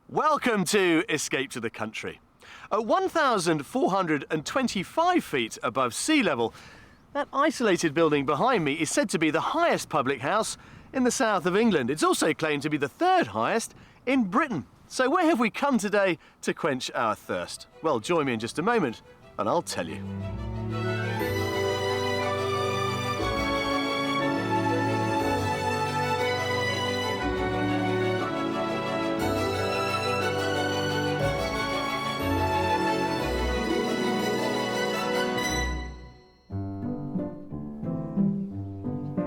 Welcome to Escape to the Country. At 1,425 feet above sea level, that isolated building behind me is said to be the highest public house in the south of England. It's also claimed to be the third highest in Britain. So where have we come today to quench our thirst? Well, join me in just a moment and I'll tell you.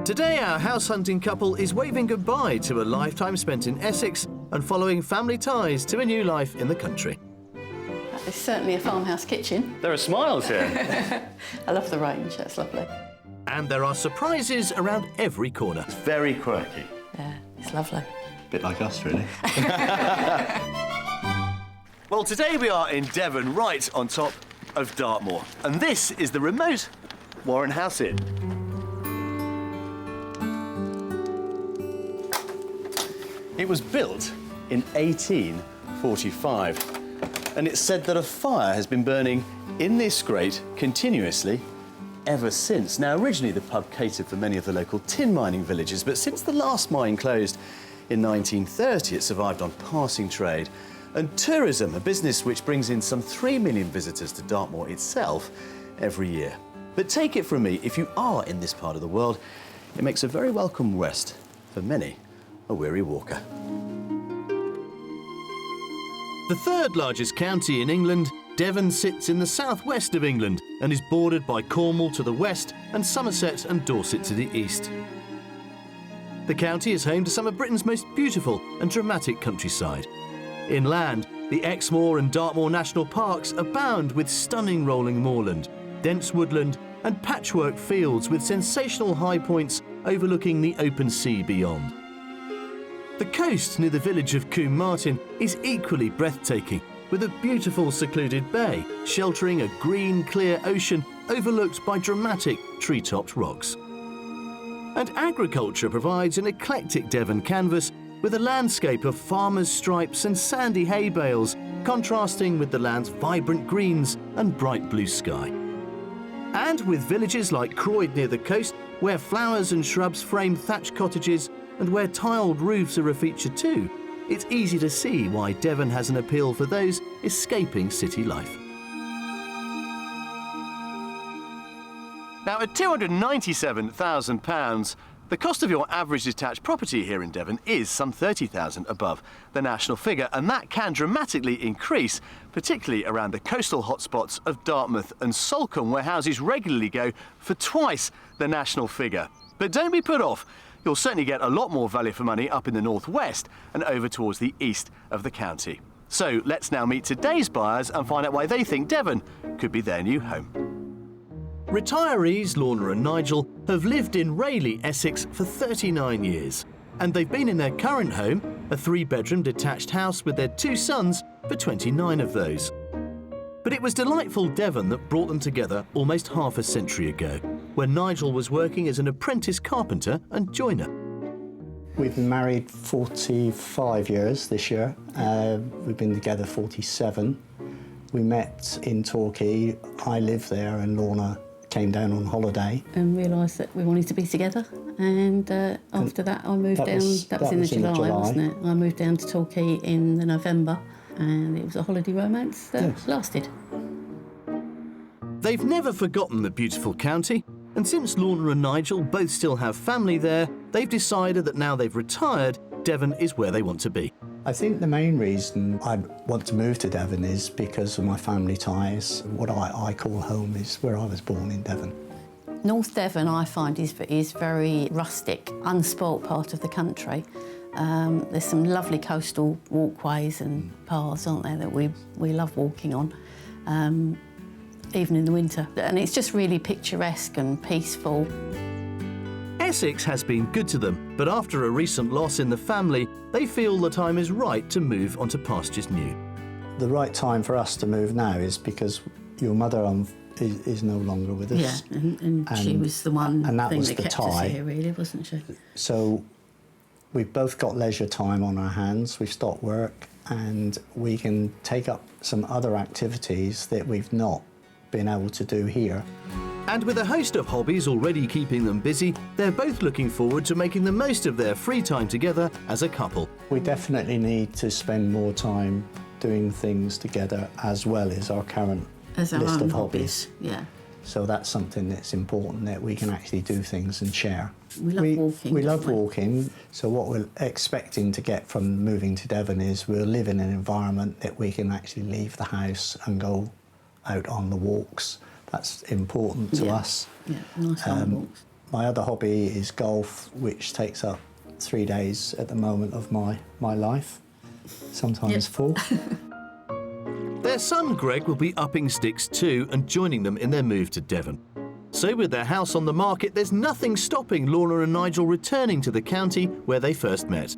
Today, our house-hunting couple is waving goodbye to a lifetime spent in Essex and following family ties to a new life in the country. It's certainly a farmhouse kitchen. There are smiles here. I love the range, that's lovely. And there are surprises around every corner. It's very quirky. Yeah, it's lovely. Bit like us, really. Well, today we are in Devon, right on top of Dartmoor. And this is the remote Warren House Inn. It was built in 1845, and it's said that a fire has been burning in this grate continuously ever since. Now, originally the pub catered for many of the local tin mining villages, but since the last mine closed in 1930, it survived on passing trade. And tourism, a business which brings in some 3 million visitors to Dartmoor itself every year. But take it from me, if you are in this part of the world, it makes a very welcome rest for many a weary walker. The third largest county in England, Devon sits in the southwest of England and is bordered by Cornwall to the west and Somerset and Dorset to the east. The county is home to some of Britain's most beautiful and dramatic countryside. Inland, the Exmoor and Dartmoor National Parks abound with stunning rolling moorland, dense woodland and patchwork fields with sensational high points overlooking the open sea beyond. The coast near the village of Combe Martin is equally breathtaking, with a beautiful secluded bay sheltering a green, clear ocean overlooked by dramatic tree-topped rocks. And agriculture provides an eclectic Devon canvas with a landscape of farmers' stripes and sandy hay bales, contrasting with the land's vibrant greens and bright blue sky. And with villages like Croyd near the coast, where flowers and shrubs frame thatched cottages and where tiled roofs are a feature too, it's easy to see why Devon has an appeal for those escaping city life. Now, at £297,000, the cost of your average detached property here in Devon is some £30,000 above the national figure, and that can dramatically increase, particularly around the coastal hotspots of Dartmouth and Salcombe, where houses regularly go for twice the national figure. But don't be put off. You'll certainly get a lot more value for money up in the northwest and over towards the east of the county. So let's now meet today's buyers and find out why they think Devon could be their new home. Retirees Lorna and Nigel have lived in Rayleigh, Essex for 39 years. And they've been in their current home, a 3-bedroom detached house with their 2 sons, for 29 of those. But it was delightful Devon that brought them together almost half a century ago, when Nigel was working as an apprentice carpenter and joiner. We've been married 45 years this year. We've been together 47. We met in Torquay. I lived there and Lorna came down on holiday. And realised that we wanted to be together. And after that, I moved down. That was in July, wasn't it? I moved down to Torquay in the November. And it was a holiday romance that lasted. They've never forgotten the beautiful county, and since Lorna and Nigel both still have family there, they've decided that now they've retired, Devon is where they want to be. I think the main reason I want to move to Devon is because of my family ties. What I call home is where I was born, in Devon. North Devon, I find, is very rustic, unspoilt part of the country. There's some lovely coastal walkways and paths, aren't there, that we love walking on, even in the winter. And it's just really picturesque and peaceful. Essex has been good to them, but after a recent loss in the family, they feel the time is right to move onto pastures new. The right time for us to move now is because your mother is no longer with us. Yeah, and she was the one and that thing was that the kept tie. us here, really, wasn't she? So we've both got leisure time on our hands. We've stopped work. and we can take up some other activities that we've not been able to do here. And with a host of hobbies already keeping them busy, they're both looking forward to making the most of their free time together as a couple. We definitely need to spend more time doing things together as well as our current As our list own of hobbies. Yeah. So that's something that's important, that we can actually do things and share. We love walking. We love don't we? walking. So what we're expecting to get from moving to Devon is we'll live in an environment that we can actually leave the house and go out on the walks. That's important to us. Yeah, nice long walks. My other hobby is golf, which takes up 3 days at the moment of my life, sometimes 4. Their son Greg will be upping sticks too and joining them in their move to Devon. So with their house on the market, there's nothing stopping Lorna and Nigel returning to the county where they first met.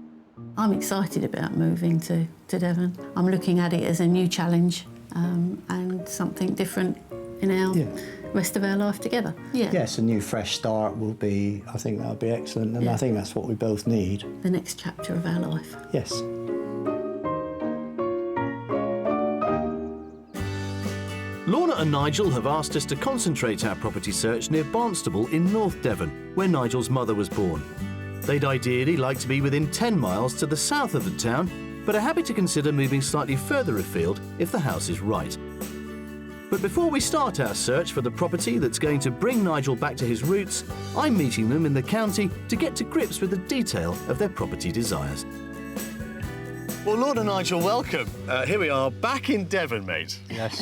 I'm excited about moving to Devon. I'm looking at it as a new challenge and something different in our rest of our life together. Yeah. Yes, a new fresh start will be, I think that'll be excellent, and I think that's what we both need. The next chapter of our life. Yes. Lorna and Nigel have asked us to concentrate our property search near Barnstaple in North Devon, where Nigel's mother was born. They'd ideally like to be within 10 miles to the south of the town, but are happy to consider moving slightly further afield if the house is right. But before we start our search for the property that's going to bring Nigel back to his roots, I'm meeting them in the county to get to grips with the detail of their property desires. Well, Lorna and Nigel, welcome. Here we are, back in Devon, mate. Yes,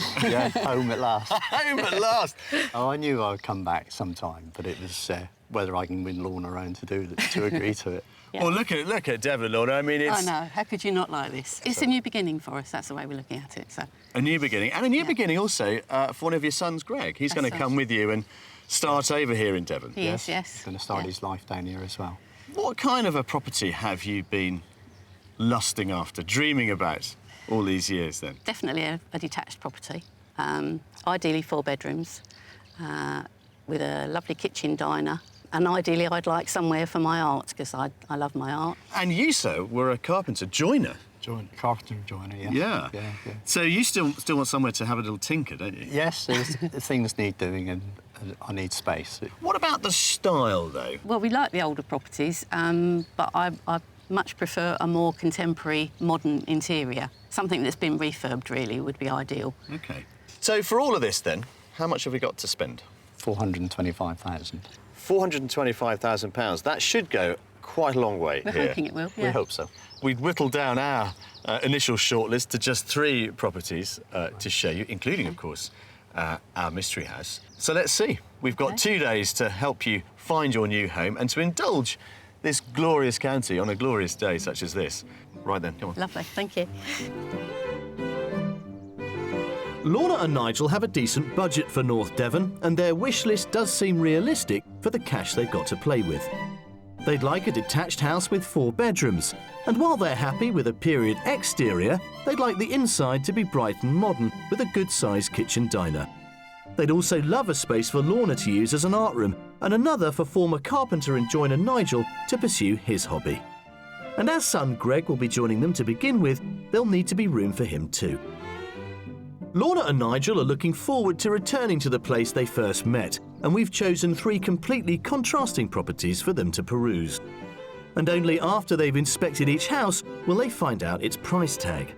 home at last. Home at last. Oh, I knew I would come back sometime, but it was whether I can win Lorna around to agree to it. Yeah. Well, look at Devon, Lorna. I mean, it's I know. How could you not like this? It's a new beginning for us. That's the way we're looking at it. So a new beginning. And a new beginning also for one of your sons, Greg. He's going to come with you and start over here in Devon. he is, yes. He's going to start his life down here as well. What kind of a property have you been lusting after, dreaming about all these years then? Definitely a detached property. Ideally 4 bedrooms with a lovely kitchen diner. And ideally I'd like somewhere for my art because I love my art. And you, sir, were a carpenter joiner. Carpenter joiner, yeah. Yeah. So you still want somewhere to have a little tinker, don't you? Yes, things need doing and I need space. What about the style, though? Well, we like the older properties, but I much prefer a more contemporary, modern interior. Something that's been refurbed, really, would be ideal. OK. So for all of this, then, how much have we got to spend? 425,000. £425,000. That should go quite a long way We're here. hoping it will. We hope so. We'd whittled down our initial shortlist to just 3 properties to show you, including, of course, our mystery house. So let's see. We've got 2 days to help you find your new home and to indulge this glorious county on a glorious day such as this. Right then, come on. Lovely, thank you. Lorna and Nigel have a decent budget for North Devon, and their wish list does seem realistic for the cash they've got to play with. They'd like a detached house with 4 bedrooms, and while they're happy with a period exterior, they'd like the inside to be bright and modern with a good-sized kitchen diner. They'd also love a space for Lorna to use as an art room, and another for former carpenter and joiner Nigel to pursue his hobby. And as son Greg will be joining them to begin with, there'll need to be room for him too. Lorna and Nigel are looking forward to returning to the place they first met, and we've chosen 3 completely contrasting properties for them to peruse. And only after they've inspected each house will they find out its price tag.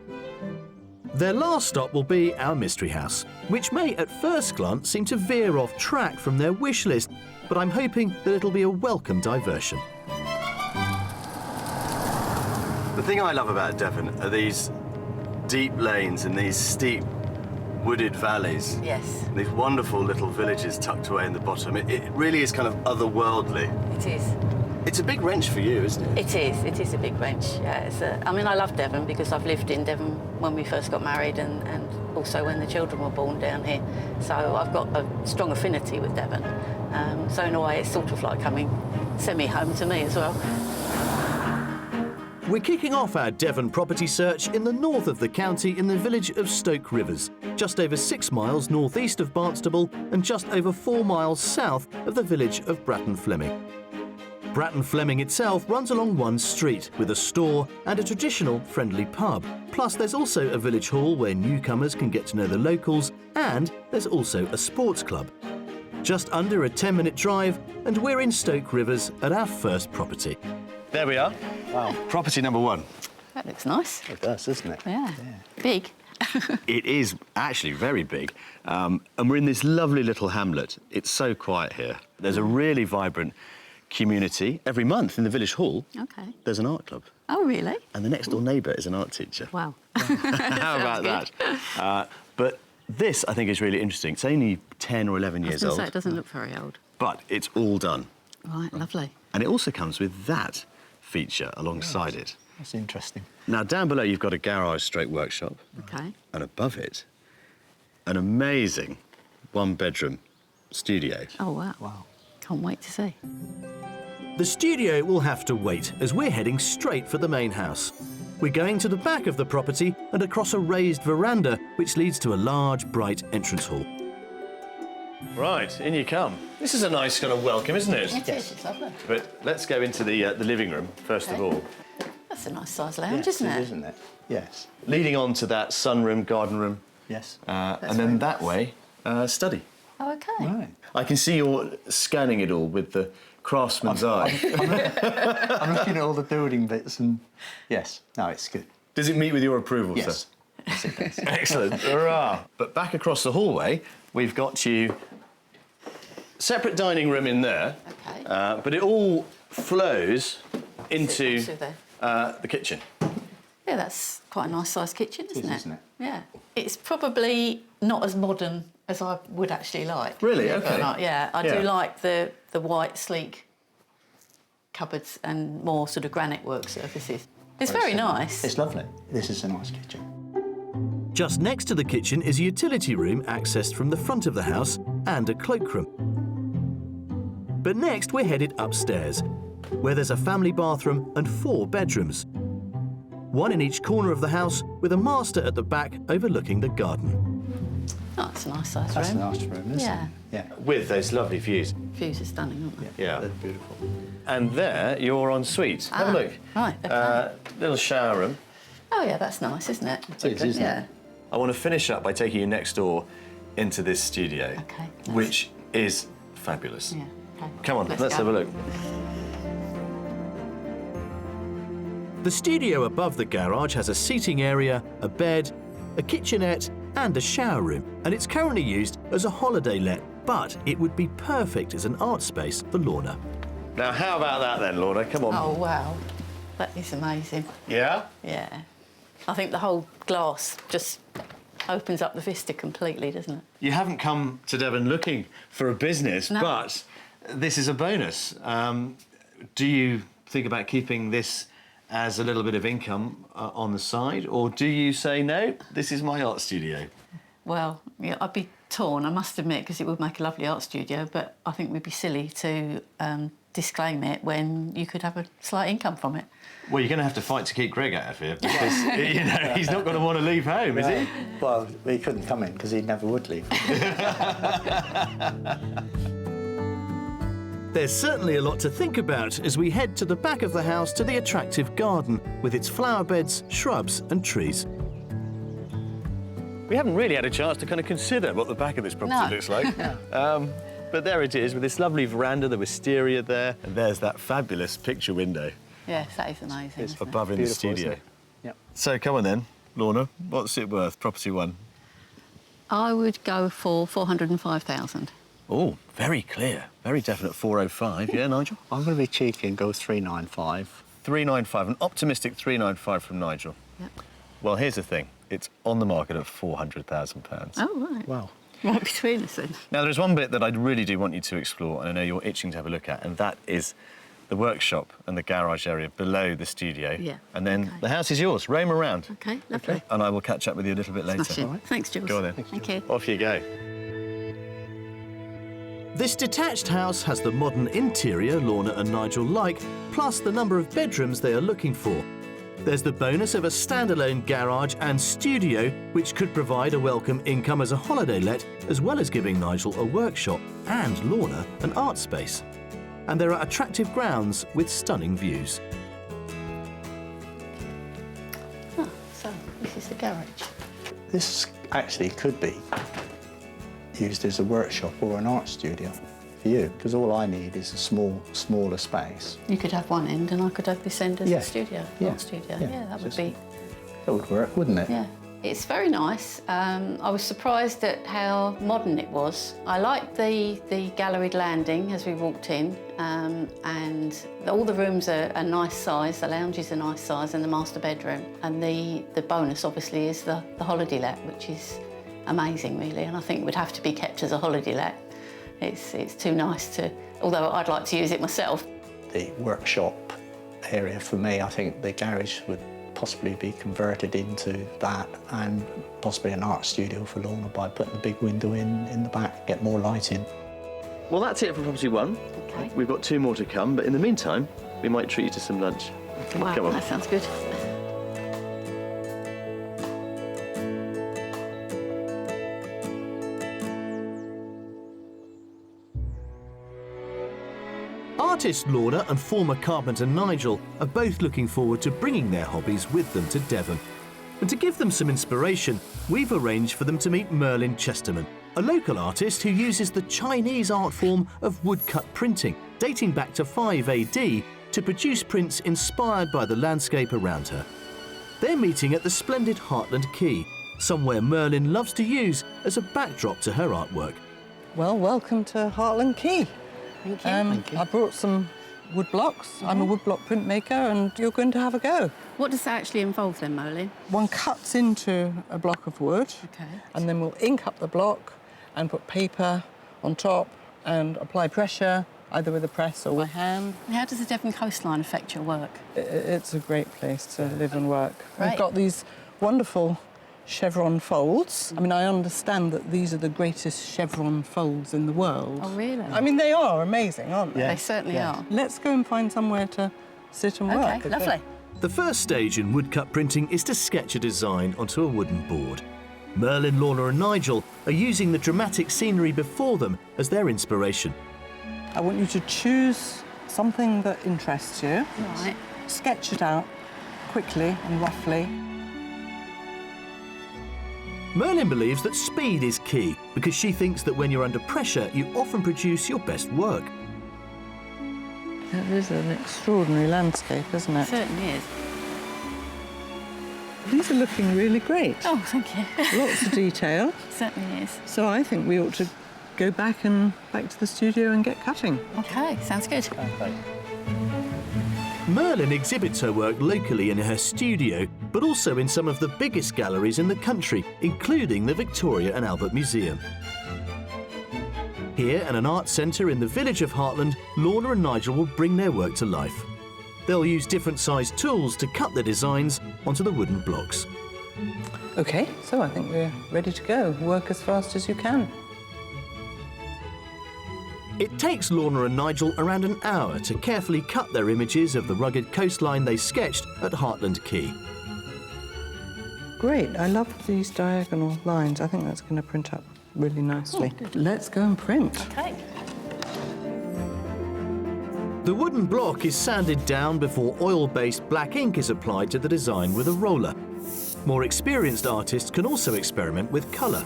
Their last stop will be our mystery house, which may at first glance seem to veer off track from their wish list, but I'm hoping that it'll be a welcome diversion. The thing I love about Devon are these deep lanes and these steep wooded valleys. Yes. These wonderful little villages tucked away in the bottom. It really is kind of otherworldly. It is. It's a big wrench for you, isn't it? It is a big wrench. Yeah, I mean, I love Devon because I've lived in Devon when we first got married and also when the children were born down here. So I've got a strong affinity with Devon. So in a way, it's sort of like coming semi-home to me as well. We're kicking off our Devon property search in the north of the county in the village of Stoke Rivers, just over 6 miles northeast of Barnstaple and just over 4 miles south of the village of Bratton Fleming. Bratton Fleming itself runs along one street with a store and a traditional friendly pub. Plus there's also a village hall where newcomers can get to know the locals, and there's also a sports club. Just under a 10-minute drive and we're in Stoke Rivers at our first property. There we are. Wow. Property number 1. That looks nice. It does, doesn't it? Yeah. Big. It is actually very big. And we're in this lovely little hamlet. It's so quiet here. There's a really vibrant community. Every month in the village hall, Okay. there's an art club. Oh, really? And the next door neighbour is an art teacher. Wow. How about that? But this, I think, is really interesting. It's only 10 or 11 years old, So it doesn't look very old. but it's all done. Right, lovely. And it also comes with that feature alongside it. That's interesting. Now, down below, you've got a garage stroke workshop. Okay. And above it, an amazing one-bedroom studio. Oh, wow. Wow. Can't wait to see. The studio will have to wait as we're heading straight for the main house. We're going to the back of the property and across a raised veranda which leads to a large, bright entrance hall. Right, in you come. This is a nice kind of welcome, isn't it? It is, it's lovely. But let's go into the living room, first of all. That's a nice size lounge, Yes, isn't it? Isn't it? Yes. Leading on to that sunroom, garden room, Yes. and then that way, study. Oh, okay. Right. I can see you're scanning it all with the craftsman's eye. I'm looking at all the building bits and... Yes. No, it's good. Does it meet with your approval, Yes. sir? Yes, it does. Excellent. Hurrah. But back across the hallway, we've got you separate dining room in there, Okay. but it all flows into Into there. the kitchen. Yeah, that's quite a nice sized kitchen, isn't it? Isn't it? Yeah. It's probably not as modern as I would actually like. Really? Believe it or Okay. not. Yeah, I Yeah. do like the white, sleek cupboards and more sort of granite work surfaces. It's very nice. It's lovely. This is a nice kitchen. Just next to the kitchen is a utility room accessed from the front of the house and a cloakroom. But next we're headed upstairs, where there's a family bathroom and 4 bedrooms. One in each corner of the house with a master at the back overlooking the garden. Oh, it's a nice sized That's room. a nice room, isn't Yeah. it? Yeah. With those lovely views. Views are stunning, aren't they? Yeah. They're beautiful. And there, you're en suite. Have a look. Right, okay. Little shower room. Oh, yeah, that's nice, isn't it? It is, isn't Yeah. it? I want to finish up by taking you next door into this studio, Okay, nice. which is fabulous. Yeah. Okay. Come on, let's go. have a look. The studio above the garage has a seating area, a bed, a kitchenette and a shower room, and it's currently used as a holiday let, but it would be perfect as an art space for Lorna. Now, how about that then, Lorna? Come on. Oh, wow. That is amazing. Yeah? Yeah. I think the whole glass just opens up the vista completely, doesn't it? You haven't come to Devon looking for a business, No. but this is a bonus. Do you think about keeping this as a little bit of income on the side, or do you say, no, this is my art studio? Well, yeah, I'd be torn, I must admit, because it would make a lovely art studio, but I think we'd be silly to disclaim it when you could have a slight income from it. Well, you're going to have to fight to keep Greg out of here, because you know he's not going to want to leave home, is he? Well, he couldn't come in because he never would leave. There's certainly a lot to think about as we head to the back of the house to the attractive garden with its flower beds, shrubs and trees. We haven't really had a chance to kind of consider what the back of this property No. looks like. But there it is, with this lovely veranda, the wisteria there, and there's that fabulous picture window Yes, that is amazing. isn't it? above in the Beautiful, studio. isn't it? Yep. So come on then, Lorna, what's it worth, property 1? I would go for 405,000. Oh, very clear, very definite 405. Yeah, Nigel? I'm going to be cheeky and go 395. 395, an optimistic 395 from Nigel. Yep. Well, here's the thing, it's on the market at £400,000. Oh, right. Wow. Right between us then. Now, there's one bit that I really do want you to explore, and I know you're itching to have a look at, and that is the workshop and the garage area below the studio. Yeah, And then okay. the house is yours. Roam around. OK, lovely. And I will catch up with you a little bit later. Smashing. Thanks, Jules. Go on then. Thank you. Off you go. This detached house has the modern interior Lorna and Nigel like, plus the number of bedrooms they are looking for. There's the bonus of a standalone garage and studio, which could provide a welcome income as a holiday let, as well as giving Nigel a workshop and Lorna an art space. and there are attractive grounds with stunning views. Oh, so this is the garage. This actually could be used as a workshop or an art studio for you, because all I need is a smaller space. You could have one end and I could have this end as Yeah. a studio, Yeah. art studio. Yeah. Yeah, that would Just- be, That would work, wouldn't it? yeah. It's very nice. I was surprised at how modern it was. I liked the galleried landing as we walked in, and all the rooms are a nice size, the lounge is a nice size, and the master bedroom. And the bonus, obviously, is the holiday let, which is amazing, really, and I think would have to be kept as a holiday let. It's too nice to, although I'd like to use it myself. The workshop area for me, I think the garage would possibly be converted into that, and possibly an art studio for Lorna by putting a big window in the back, get more light in. Well, that's it for property 1. Okay. We've got 2 more to come, but in the meantime, we might treat you to some lunch. Wow, Come on. that sounds good. Artist Lorna and former carpenter Nigel are both looking forward to bringing their hobbies with them to Devon. And to give them some inspiration, we've arranged for them to meet Merlin Chesterman, a local artist who uses the Chinese art form of woodcut printing, dating back to 5 AD, to produce prints inspired by the landscape around her. They're meeting at the splendid Heartland Quay, somewhere Merlin loves to use as a backdrop to her artwork. Well, welcome to Heartland Quay. Thank you. I brought some wood blocks. I'm a woodblock printmaker, and you're going to have a go. What does that actually involve then, Merlin? One cuts into a block of wood, Okay. and then we'll ink up the block and put paper on top and apply pressure, either with a press or by hand. How does the Devon coastline affect your work? It's a great place to live and work. Right. We've got these wonderful chevron folds. I mean, I understand that these are the greatest chevron folds in the world. Oh, really? I mean, they are amazing, aren't they? They certainly are. Let's go and find somewhere to sit and work. Okay, lovely. The first stage in woodcut printing is to sketch a design onto a wooden board. Merlin, Lorna and Nigel are using the dramatic scenery before them as their inspiration. I want you to choose something that interests you. Right. Sketch it out quickly and roughly. Merlin believes that speed is key because she thinks that when you're under pressure, you often produce your best work. That is an extraordinary landscape, isn't it? Certainly is. These are looking really great. Oh, thank you. Lots of detail. Certainly is. So I think we ought to go back to the studio and get cutting. Okay, sounds good. Merlin exhibits her work locally in her studio, but also in some of the biggest galleries in the country, including the Victoria and Albert Museum. Here, at an art centre in the village of Heartland, Lorna and Nigel will bring their work to life. They'll use different sized tools to cut their designs onto the wooden blocks. OK, so I think we're ready to go. Work as fast as you can. It takes Lorna and Nigel around an hour to carefully cut their images of the rugged coastline they sketched at Heartland Quay. Great, I love these diagonal lines. I think that's going to print up really nicely. Let's go and print. Okay. The wooden block is sanded down before oil-based black ink is applied to the design with a roller. More experienced artists can also experiment with colour.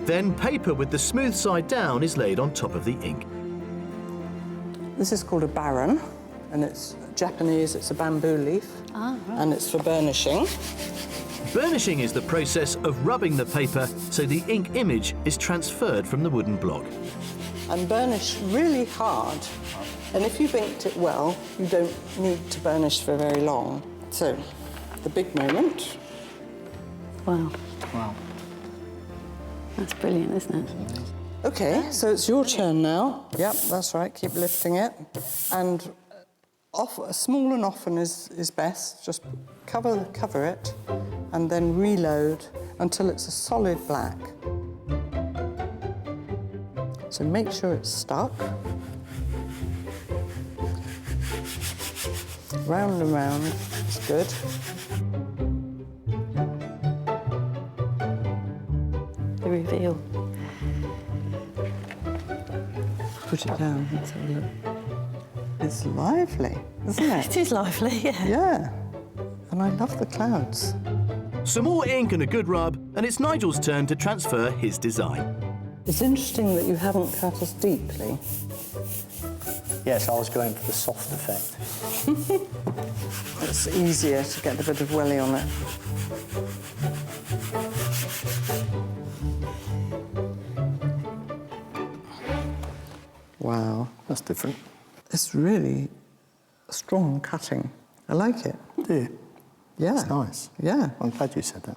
Then paper with the smooth side down is laid on top of the ink. This is called a baron, and it's Japanese, it's a bamboo leaf, and it's for burnishing. Burnishing is the process of rubbing the paper so the ink image is transferred from the wooden block. And burnish really hard. And if you've inked it well, you don't need to burnish for very long. So, the big moment. Wow. Wow. That's brilliant, isn't it? OK, so it's your turn now. Yep, that's right, keep lifting it. And small and often is best. Just cover it and then reload until it's a solid black. So make sure it's stuck. Round and round, it's good. The reveal. put it down. Let's have a look. It's lively, isn't it? It is lively, yeah. Yeah. And I love the clouds. Some more ink and a good rub, and it's Nigel's turn to transfer his design. It's interesting that you haven't cut as deeply. Yes, I was going for the soft effect. It's easier to get a bit of welly on it. Wow. That's different. It's really strong cutting. I like it. Do you? Yeah. It's nice. Yeah. I'm glad you said that.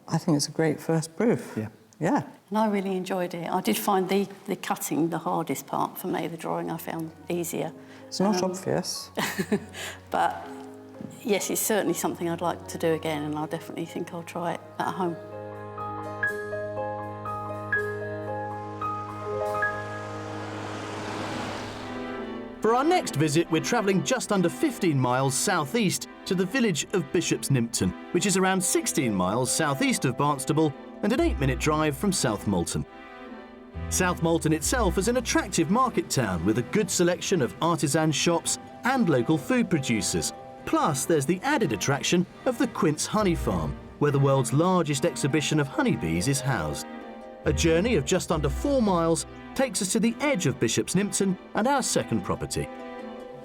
I think it's a great first proof. Yeah. Yeah. And I really enjoyed it. I did find the cutting the hardest part for me. The drawing I found easier. It's not obvious. But yes, it's certainly something I'd like to do again, and I definitely think I'll try it at home. For our next visit, we're travelling just under 15 miles southeast to the village of Bishop's Nympton, which is around 16 miles southeast of Barnstable and an 8-minute drive from South Molton. South Molton itself is an attractive market town with a good selection of artisan shops and local food producers. Plus, there's the added attraction of the Quince Honey Farm, where the world's largest exhibition of honeybees is housed. A journey of just under 4 miles takes us to the edge of Bishop's Nympton and our second property.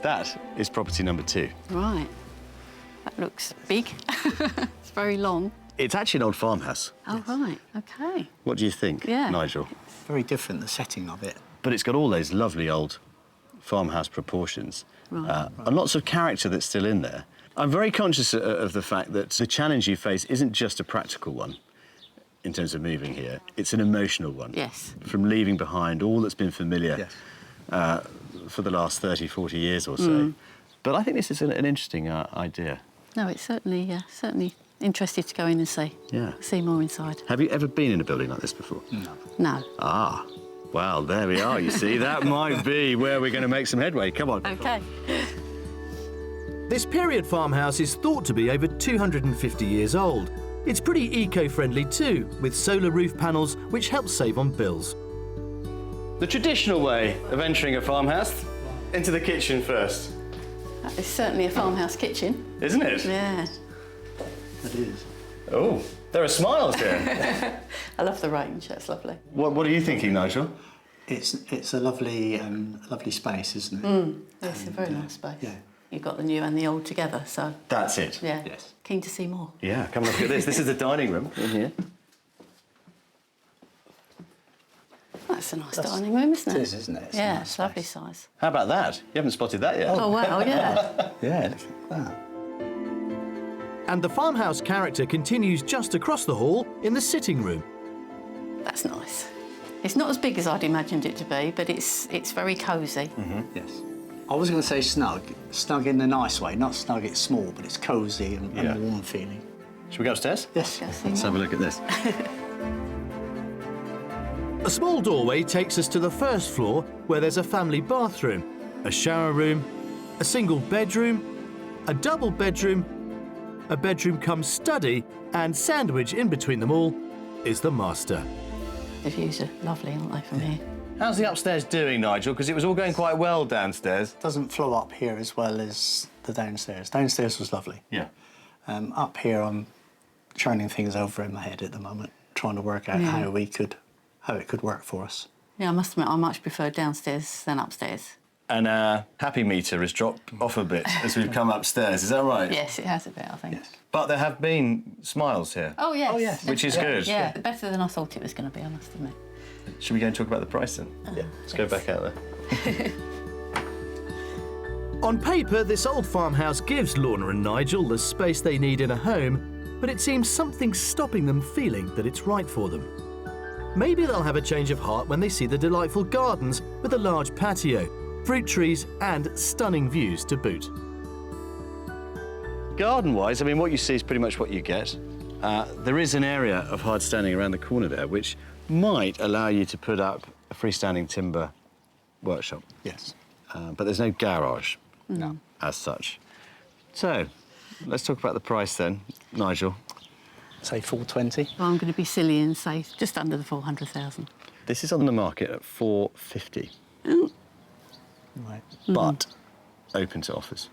That is property number 2. Right. That looks big. It's very long. It's actually an old farmhouse. Oh, right. OK. What do you think, Yeah. Nigel? Very different, the setting of it. But it's got all those lovely old farmhouse proportions and lots of character that's still in there. I'm very conscious of the fact that the challenge you face isn't just a practical one in terms of moving here. It's an emotional one. Yes. From leaving behind all that's been familiar for the last 30, 40 years or so. But I think this is an interesting idea. No, it's certainly interested to go in and see more inside. Have you ever been in a building like this before? No. Ah, well, there we are, you see. That might be where we're going to make some headway. Come on. OK. This period farmhouse is thought to be over 250 years old. It's pretty eco-friendly too, with solar roof panels which help save on bills. The traditional way of entering a farmhouse, into the kitchen first. That is certainly a farmhouse kitchen. Isn't it? Yeah. It is. Oh, there are smiles here. I love the range. That's lovely. What are you thinking, Nigel? It's a lovely space, isn't it? It's a very nice space. Yeah. You've got the new and the old together, so That's it. yeah. Yes. Keen to see more. Yeah, come and look at this. This is the dining room in here. That's a nice dining room, isn't it? It is, isn't it? It's a Yeah, nice it's lovely space. size. How about that? You haven't spotted that yet. Oh wow, yeah. Yeah, look at that. And the farmhouse character continues just across the hall in the sitting room. That's nice. It's not as big as I'd imagined it to be, but it's very cosy. Yes. I was going to say snug in a nice way, not snug, it's small, but it's cosy and warm feeling. Should we go upstairs? Yes. Go see Let's have a more. look at this. A small doorway takes us to the first floor, where there's a family bathroom, a shower room, a single bedroom, a double bedroom, a bedroom cum study, and sandwiched in between them all is the master. The views are lovely, aren't they, from here? How's the upstairs doing, Nigel? Because it was all going quite well downstairs. Doesn't flow up here as well as the downstairs. Downstairs was lovely. Yeah. Up here, I'm churning things over in my head at the moment, trying to work out how it could work for us. Yeah, I must admit, I much prefer downstairs than upstairs. And our happy meter has dropped off a bit as we've come upstairs. Is that right? Yes, it has a bit, I think. Yes. But there have been smiles here. Oh, yes. Oh, yes. Which is good. Yeah, better than I thought it was going to be, I must admit. Should we go and talk about the price then? Yeah. Let's go back out there. On paper, this old farmhouse gives Lorna and Nigel the space they need in a home, but it seems something's stopping them feeling that it's right for them. Maybe they'll have a change of heart when they see the delightful gardens with a large patio, fruit trees and stunning views to boot. Garden-wise, I mean, what you see is pretty much what you get. There is an area of hard standing around the corner there, which might allow you to put up a freestanding timber workshop. Yes. But there's no garage No. as such. So, let's talk about the price then, Nigel. Say 420. Well, I'm going to be silly and say just under the 400,000. This is on the market at 450. Right. but open to offers.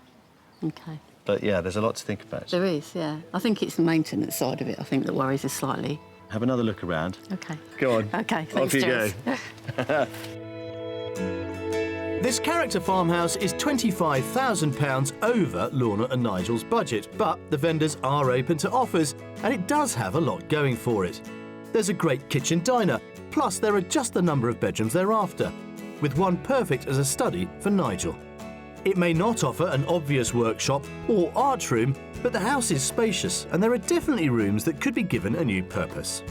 Okay. But yeah, there's a lot to think about. There is, yeah. I think it's the maintenance side of it, I think, that worries us slightly. Have another look around. Okay. Go on. Okay, thanks, Off you Jules. go. This character farmhouse is £25,000 over Lorna and Nigel's budget, but the vendors are open to offers and it does have a lot going for it. There's a great kitchen diner, plus there are just the number of bedrooms they're after, with one perfect as a study for Nigel. It may not offer an obvious workshop or art room, but the house is spacious and there are definitely rooms that could be given a new purpose.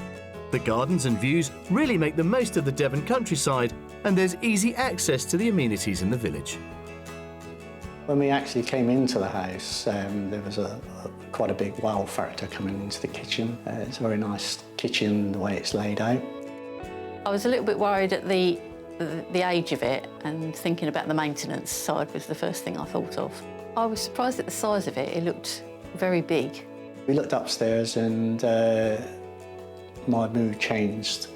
The gardens and views really make the most of the Devon countryside, and there's easy access to the amenities in the village. When we actually came into the house, there was quite a big wow factor coming into the kitchen. It's a very nice kitchen, the way it's laid out. I was a little bit worried at the age of it, and thinking about the maintenance side was the first thing I thought of. I was surprised at the size of it. It looked very big. We looked upstairs and my mood changed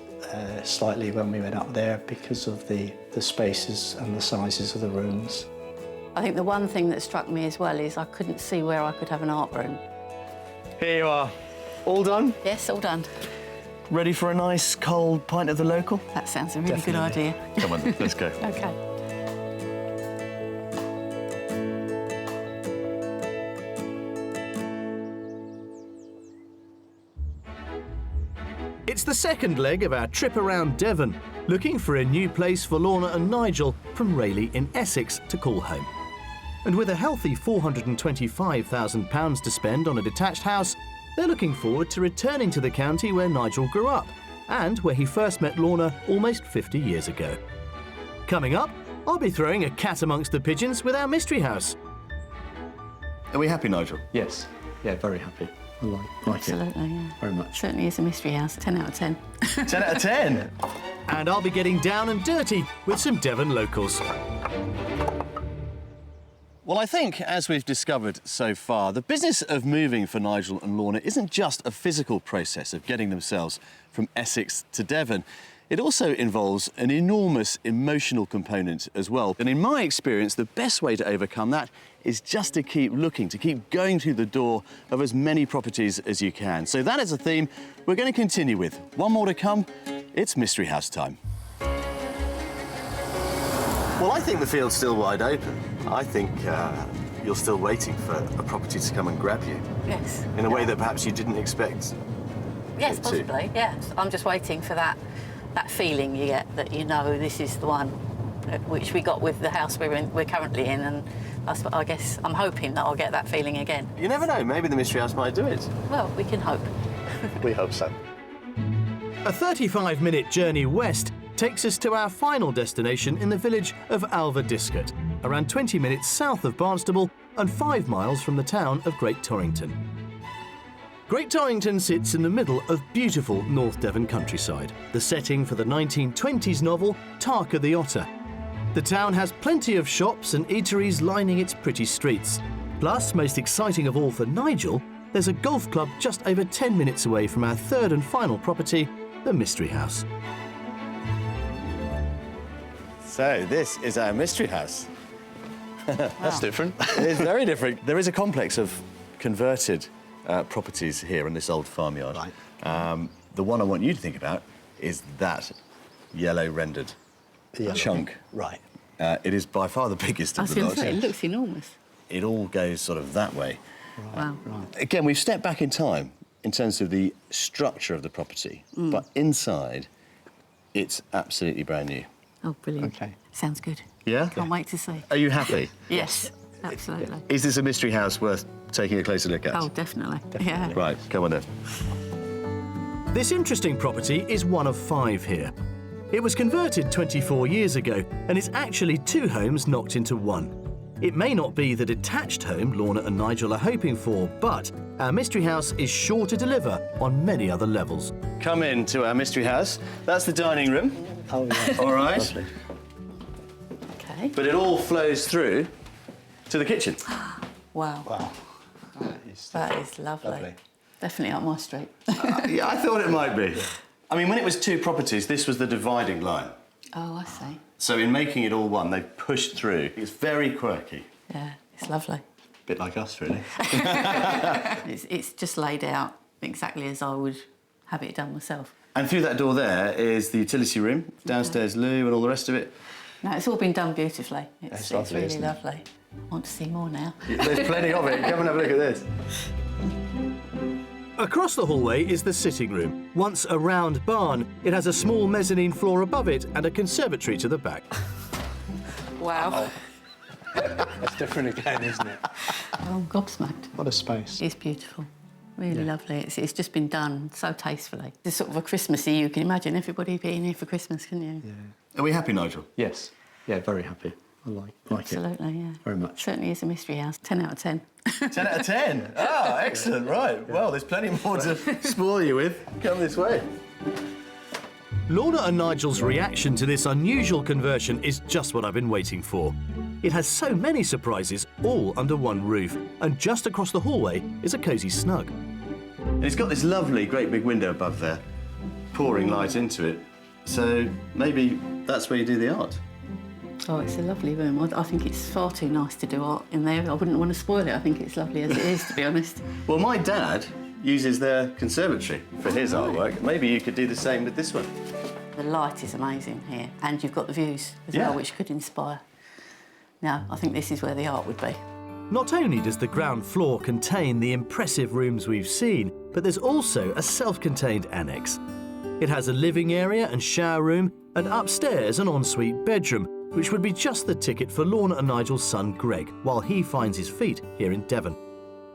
slightly when we went up there because of the spaces and the sizes of the rooms. I think the one thing that struck me as well is I couldn't see where I could have an art room. Here you are. All done? Yes, all done. Ready for a nice cold pint of the local? That sounds a really good idea. Come on, let's go. Okay. It's the second leg of our trip around Devon, looking for a new place for Lorna and Nigel from Rayleigh in Essex to call home. And with a healthy £425,000 to spend on a detached house, they're looking forward to returning to the county where Nigel grew up and where he first met Lorna almost 50 years ago. Coming up, I'll be throwing a cat amongst the pigeons with our mystery house. Are we happy, Nigel? Yes, yeah, very happy. I like it. Absolutely, yeah. Very much. Certainly is a mystery house. 10 out of 10. 10 out of 10. And I'll be getting down and dirty with some Devon locals. Well, I think, as we've discovered so far, the business of moving for Nigel and Lorna isn't just a physical process of getting themselves from Essex to Devon. It also involves an enormous emotional component as well. And in my experience, the best way to overcome that is just to keep looking, to keep going through the door of as many properties as you can. So that is a theme we're going to continue with. One more to come. It's Mystery House time. Well, I think the field's still wide open. I think you're still waiting for a property to come and grab you Yes. in a way that perhaps you didn't expect. Yes, to. possibly, yes. I'm just waiting for that feeling you get that you know this is the one, which we got with the house we're currently in, and I guess I'm hoping that I'll get that feeling again. You never know, maybe the Mystery House might do it. Well, we can hope. We hope so. A 35-minute journey west takes us to our final destination in the village of Alverdiscot, around 20 minutes south of Barnstable and 5 miles from the town of Great Torrington. Great Torrington sits in the middle of beautiful North Devon countryside, the setting for the 1920s novel Tarka the Otter. The town has plenty of shops and eateries lining its pretty streets. Plus, most exciting of all for Nigel, there's a golf club just over 10 minutes away from our third and final property, the Mystery House. So, this is our Mystery House. That's different. It is very different. There is a complex of converted properties here in this old farmyard. Right. The one I want you to think about is that yellow rendered chunk. Right. It is by far the biggest I of was the going lot. to say, it looks enormous. It all goes sort of that way. Wow. Again, we've stepped back in time in terms of the structure of the property, but inside, it's absolutely brand new. Oh, brilliant. Okay. Sounds good. Yeah? Can't wait to see. Are you happy? Yes, absolutely. Is this a mystery house worth taking a closer look at? Oh, definitely. Yeah. Right, come on then. This interesting property is one of 5 here. It was converted 24 years ago and is actually 2 homes knocked into one. It may not be the detached home Lorna and Nigel are hoping for, but our mystery house is sure to deliver on many other levels. Come in to our mystery house. That's the dining room. Oh, yeah. All right. Lovely. Okay. But it all flows through to the kitchen. Wow. Wow. That is lovely. Lovely. Definitely up my street. Yeah, I thought it might be. I mean, when it was 2 properties, this was the dividing line. Oh, I see. So in making it all one, they've pushed through. It's very quirky. Yeah, it's lovely. Bit like us, really. It's just laid out exactly as I would have it done myself. And through that door there is the utility room, downstairs loo and all the rest of it. No, it's all been done beautifully. It's lovely, really isn't it? lovely. I want to see more now. There's plenty of it. Come and have a look at this. Across the hallway is the sitting room. Once a round barn, it has a small mezzanine floor above it and a conservatory to the back. Wow. It's different again, isn't it? I'm gobsmacked. What a space. It's beautiful. Really lovely. It's just been done so tastefully. It's sort of a Christmassy, you can imagine everybody being here for Christmas, can you? Are we happy, Nigel? Yes. Yeah, very happy. I like it. Absolutely, yeah. Very much. Certainly is a mystery house. 10 out of 10. 10 out of 10. Ah, excellent. Right. Well, there's plenty more to spoil you with. Come this way. Lorna and Nigel's reaction to this unusual conversion is just what I've been waiting for. It has so many surprises, all under one roof, and just across the hallway is a cosy snug. And it's got this lovely, great big window above there, pouring light into it. So maybe that's where you do the art. Oh, it's a lovely room. I think it's far too nice to do art in there. I wouldn't want to spoil it. I think it's lovely as it is, to be honest. Well, my dad uses their conservatory for his artwork. Maybe you could do the same with this one. The light is amazing here, and you've got the views as Yeah. well, which could inspire. Now, I think this is where the art would be. Not only does the ground floor contain the impressive rooms we've seen, but there's also a self-contained annex. It has a living area and shower room, and upstairs an ensuite bedroom, which would be just the ticket for Lorna and Nigel's son Greg, while he finds his feet here in Devon.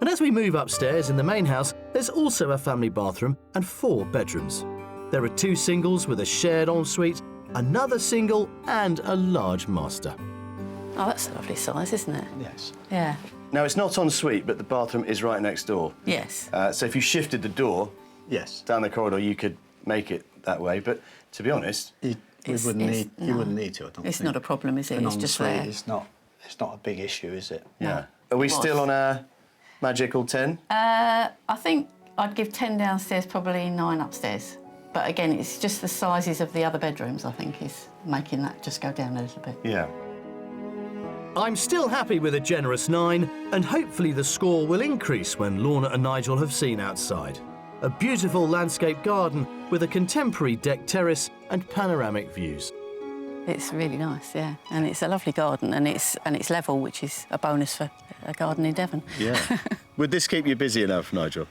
And as we move upstairs in the main house, there's also a family bathroom and 4 bedrooms. There are 2 singles with a shared ensuite, another single and a large master. Oh, that's a lovely size, isn't it? Yes. Yeah. Now, it's not en suite, but the bathroom is right next door. Yes. So if you shifted the door Yes. down the corridor, you could make it that way. But to be honest, You wouldn't need to, I don't think. It's not a problem, is it? An It's just ensuite there. It's not a big issue, is it? yeah. Are we still on our magical 10? I think I'd give 10 downstairs, probably 9 upstairs. But again, it's just the sizes of the other bedrooms, I think, is making that just go down a little bit. Yeah. I'm still happy with a generous 9, and hopefully the score will increase when Lorna and Nigel have seen outside. A beautiful landscape garden with a contemporary deck terrace and panoramic views. It's really nice, yeah. And it's a lovely garden, and it's level, which is a bonus for a garden in Devon. Yeah. Would this keep you busy enough, Nigel?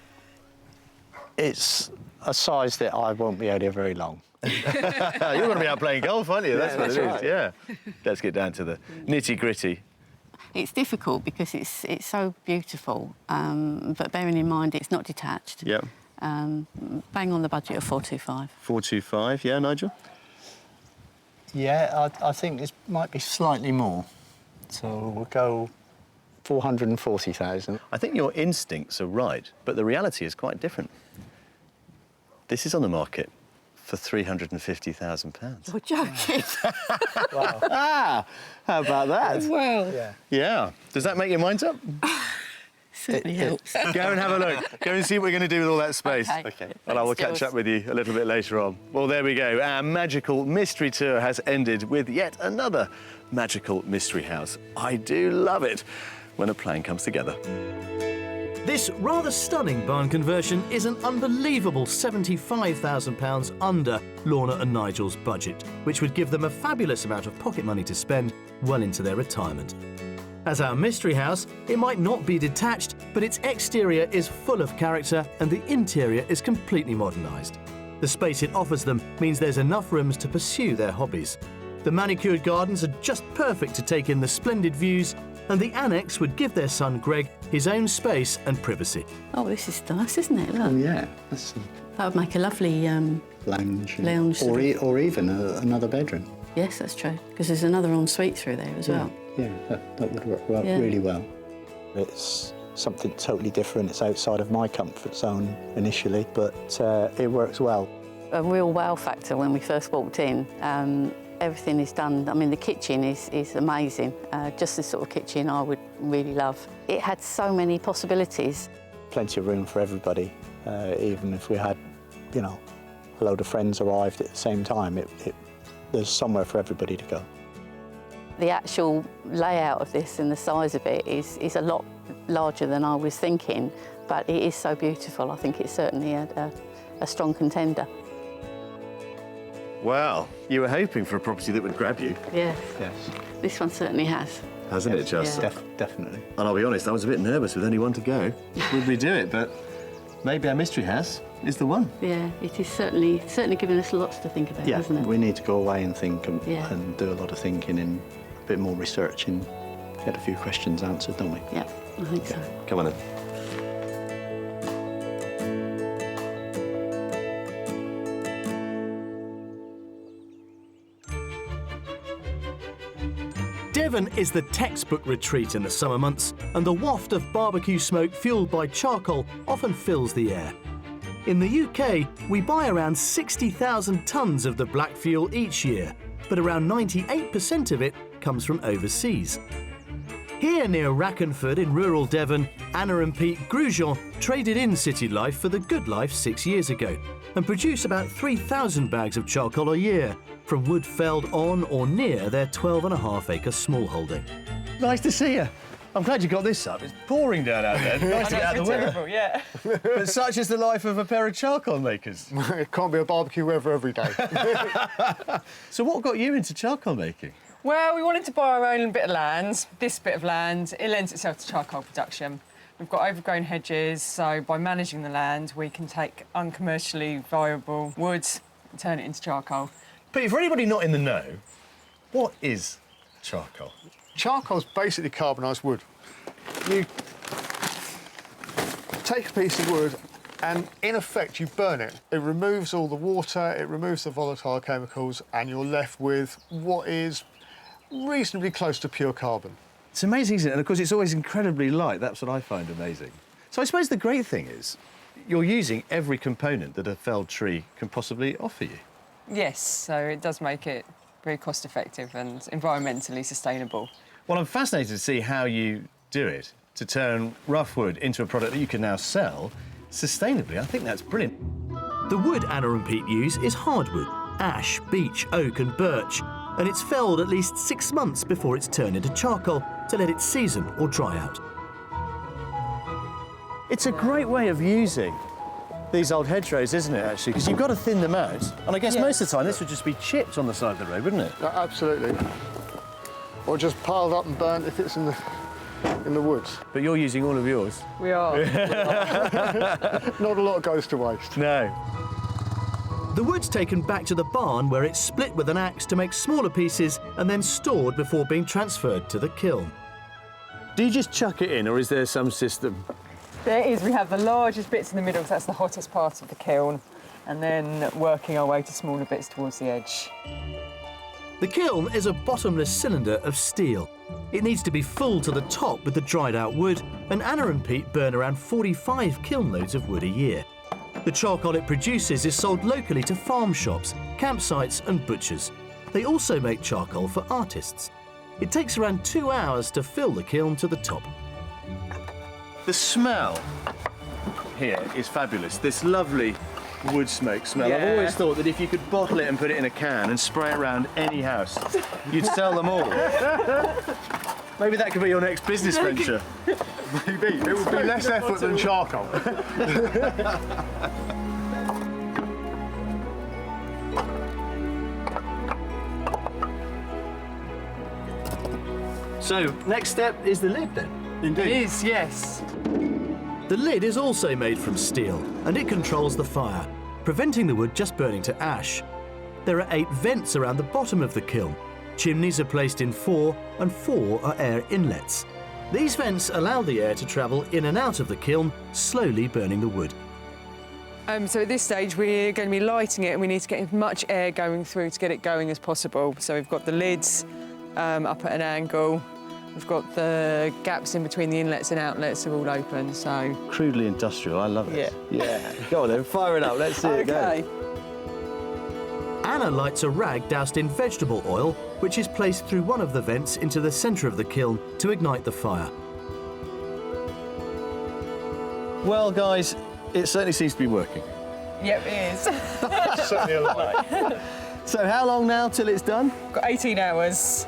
It's a size that I won't be out here very long. You're going to be out playing golf, aren't you? That's what it is. right. Yeah. Let's get down to the nitty-gritty. It's difficult because it's so beautiful, but bearing in mind it's not detached. Yeah. Bang on the budget of 425. 425, yeah, Nigel? Yeah, I think this might be slightly more. So we'll go 440,000. I think your instincts are right, but the reality is quite different. This is on the market for £350,000. You're joking. Ah, how about that? Wow. Yeah. Yeah. Does that make your mind up? Certainly helps. Go and have a look. Go and see what we're going to do with all that space. Okay. Well, I will Thanks, catch Jules. up with you a little bit later on. Well, there we go. Our magical mystery tour has ended with yet another magical mystery house. I do love it when a plan comes together. This rather stunning barn conversion is an unbelievable £75,000 under Lorna and Nigel's budget, which would give them a fabulous amount of pocket money to spend well into their retirement. As our mystery house, it might not be detached, but its exterior is full of character and the interior is completely modernised. The space it offers them means there's enough rooms to pursue their hobbies. The manicured gardens are just perfect to take in the splendid views, and the annex would give their son Greg his own space and privacy. Oh, this is nice, isn't it? Look. Oh, yeah. That's That would make a lovely... lounge. Lounge. Or even another bedroom. Yes, that's true, because there's another ensuite through there as well. Yeah, that would work Yeah. really well. It's something totally different. It's outside of my comfort zone initially, but it works well. A real wow factor when we first walked in. Everything is done. I mean, the kitchen is amazing. Just the sort of kitchen I would really love. It had so many possibilities. Plenty of room for everybody. Even if we had, a load of friends arrived at the same time, it there's somewhere for everybody to go. The actual layout of this and the size of it is a lot larger than I was thinking, but it is so beautiful. I think it's certainly a strong contender. Well, you were hoping for a property that would grab you, Yes, Yes. this one certainly has. hasn't it, Just? Yeah. Definitely. And I'll be honest, I was a bit nervous with only one to go. Would we do it? But maybe our mystery house is the one. Yeah, it is certainly giving us lots to think about, Yeah, hasn't it? we need to go away and think Yeah. and do a lot of thinking and a bit more research and get a few questions answered, don't we? Yeah, I think so. Come on then. Devon is the textbook retreat in the summer months, and the waft of barbecue smoke fuelled by charcoal often fills the air. In the UK, we buy around 60,000 tonnes of the black fuel each year, but around 98% of it comes from overseas. Here near Rackenford in rural Devon, Anna and Pete Grujon traded in city life for the good life 6 years ago and produce about 3,000 bags of charcoal a year from wood felled on or near their 12.5-acre smallholding. Nice to see you. I'm glad you got this up. It's pouring down out there. Nice to get out of the weather. Terrible, yeah. But such is the life of a pair of charcoal makers. It can't be a barbecue weather every day. So what got you into charcoal making? Well, we wanted to buy our own bit of land. This bit of land, it lends itself to charcoal production. We've got overgrown hedges, so by managing the land, we can take uncommercially viable woods and turn it into charcoal. But for anybody not in the know, what is charcoal? Charcoal's basically carbonised wood. You take a piece of wood and, in effect, you burn it. It removes all the water, it removes the volatile chemicals, and you're left with what is reasonably close to pure carbon. It's amazing, isn't it? And of course, it's always incredibly light. That's what I find amazing. So I suppose the great thing is you're using every component that a felled tree can possibly offer you. Yes, so it does make it very cost-effective and environmentally sustainable. Well, I'm fascinated to see how you do it to turn rough wood into a product that you can now sell sustainably. I think that's brilliant. The wood Anna and Pete use is hardwood, ash, beech, oak and birch, and it's felled at least 6 months before it's turned into charcoal to let it season or dry out. It's a great way of using these old hedgerows, isn't it, actually? Because you've got to thin them out. And I guess most of the time this would just be chipped on the side of the road, wouldn't it? Absolutely. Or just piled up and burnt if it's in the woods. But you're using all of yours. We are. Not a lot goes to waste. No. The wood's taken back to the barn where it's split with an axe to make smaller pieces and then stored before being transferred to the kiln. Do you just chuck it in, or is there some system? There is. We have the largest bits in the middle, because that's the hottest part of the kiln, and then working our way to smaller bits towards the edge. The kiln is a bottomless cylinder of steel. It needs to be full to the top with the dried out wood, and Anna and Pete burn around 45 kiln loads of wood a year. The charcoal it produces is sold locally to farm shops, campsites and butchers. They also make charcoal for artists. It takes around 2 hours to fill the kiln to the top. The smell here is fabulous. This lovely wood smoke smell. Yeah. I've always thought that if you could bottle it and put it in a can and spray it around any house, you'd sell them all. Maybe that could be your next business venture. Maybe. It would be less effort than charcoal. So, next step is the lid then. It is, yes. The lid is also made from steel, and it controls the fire, preventing the wood just burning to ash. There are 8 vents around the bottom of the kiln. Chimneys are placed in 4, and 4 are air inlets. These vents allow the air to travel in and out of the kiln, slowly burning the wood. So at this stage, we're going to be lighting it, and we need to get as much air going through to get it going as possible. So we've got the lids up at an angle. We've got the gaps in between the inlets and outlets are all open, so... Crudely industrial, I love it. Yeah. Go on then, fire it up, let's see it go. OK. Anna lights a rag doused in vegetable oil, which is placed through one of the vents into the centre of the kiln to ignite the fire. Well, guys, it certainly seems to be working. Yep, it is. Certainly a lot. So how long now till it's done? Got 18 hours.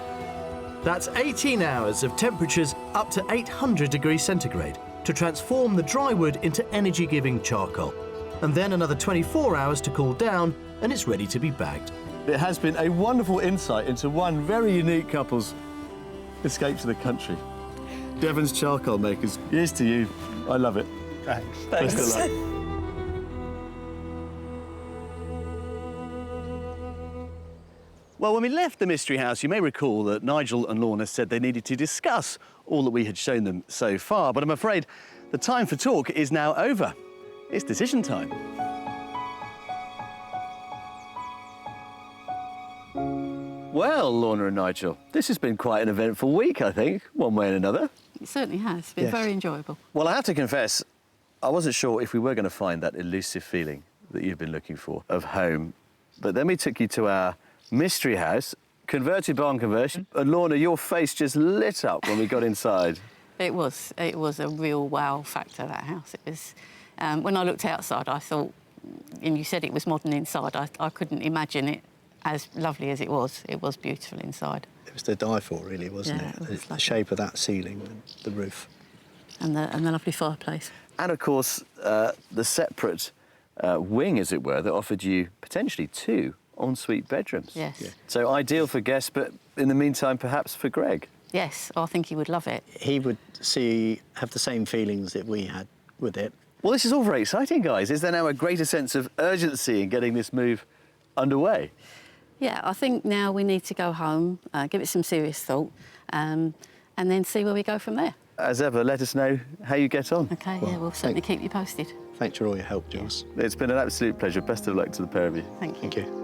That's 18 hours of temperatures up to 800 degrees centigrade to transform the dry wood into energy-giving charcoal. And then another 24 hours to cool down, and it's ready to be bagged. It has been a wonderful insight into one very unique couple's escape to the country. Devon's charcoal makers. Here's to you. I love it. Thanks. Best of luck. Well, when we left the Mystery House, you may recall that Nigel and Lorna said they needed to discuss all that we had shown them so far. But I'm afraid the time for talk is now over. It's decision time. Well, Lorna and Nigel, this has been quite an eventful week, I think, one way and another. It certainly has. It's been very enjoyable. Well, I have to confess, I wasn't sure if we were going to find that elusive feeling that you've been looking for of home. But then we took you to our Mystery House, converted barn conversion. And Lorna, your face just lit up when we got inside. It was a real wow factor, that house. It was, when I looked outside, I thought, and you said it was modern inside, I couldn't imagine it as lovely as it was. It was beautiful inside. It was to die for, really, wasn't Yeah, it? it was The lovely. shape of that ceiling, the roof. And the lovely fireplace. And, of course, the separate wing, as it were, that offered you potentially 2 ensuite bedrooms. Yes. Yeah. So ideal for guests, but in the meantime, perhaps for Greg. Yes, I think he would love it. He would have the same feelings that we had with it. Well, this is all very exciting, guys. Is there now a greater sense of urgency in getting this move underway? Yeah, I think now we need to go home, give it some serious thought, and then see where we go from there. As ever, let us know how you get on. OK, yeah, we'll certainly keep you posted. Thanks for all your help, Jules. It's been an absolute pleasure. Best of luck to the pair of you. Thank you. Thank you.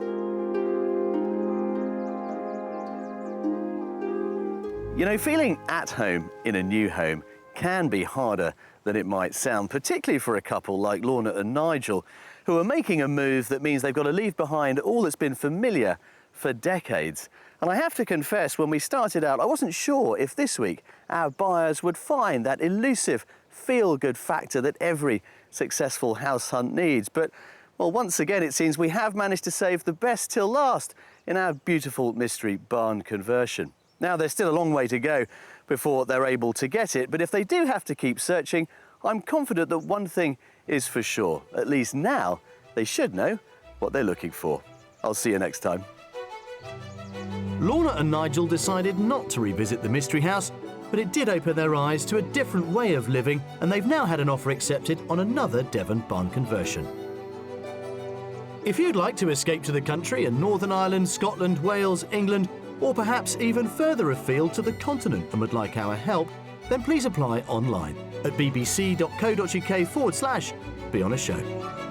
You know, feeling at home in a new home can be harder than it might sound, particularly for a couple like Lorna and Nigel, who are making a move that means they've got to leave behind all that's been familiar for decades. And I have to confess, when we started out, I wasn't sure if this week our buyers would find that elusive feel-good factor that every successful house hunt needs. But, well, once again, it seems we have managed to save the best till last in our beautiful mystery barn conversion. Now, there's still a long way to go before they're able to get it, but if they do have to keep searching, I'm confident that one thing is for sure. At least now, they should know what they're looking for. I'll see you next time. Lorna and Nigel decided not to revisit the Mystery House, but it did open their eyes to a different way of living, and they've now had an offer accepted on another Devon barn conversion. If you'd like to escape to the country in Northern Ireland, Scotland, Wales, England, or perhaps even further afield to the continent and would like our help, then please apply online at bbc.co.uk/be on a show.